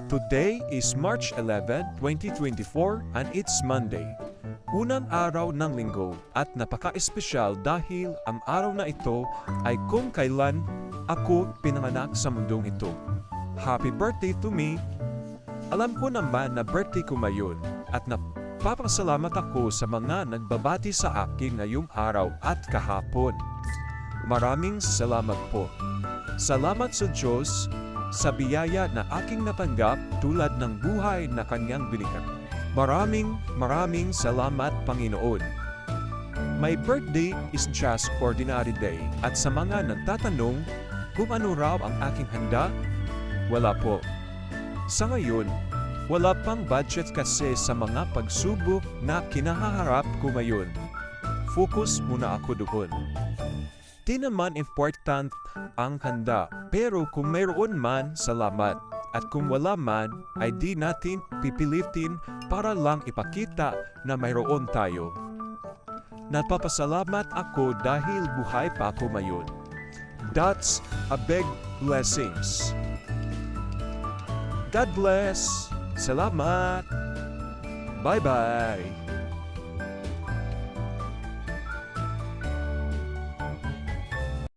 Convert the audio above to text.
Today is March 11, 2024 and it's Monday. Unang araw ng linggo at napaka-espesyal dahil ang araw na ito ay kung kailan ako pinanganak sa mundong ito. Happy birthday to me! Alam ko naman na birthday ko ngayon at napapasalamat ako sa mga nagbabati sa akin ngayong araw at kahapon. Maraming salamat po. Salamat sa Diyos sa biyaya na aking natanggap tulad ng buhay na kanyang binigay. Maraming salamat, Panginoon. My birthday is just ordinary day at sa mga nagtatanong kung ano raw ang aking handa, wala po. Sa ngayon, wala pang budget kasi sa mga pagsubok na kinaharap ko ngayon. Focus muna ako doon. Di naman important ang handa, pero kung mayroon man, salamat. At kung wala man, ay di natin pipilitin para lang ipakita na mayroon tayo. Nagpapasalamat ako dahil buhay pa ako ngayon. That's a big blessings. God bless. Salamat. Bye-bye.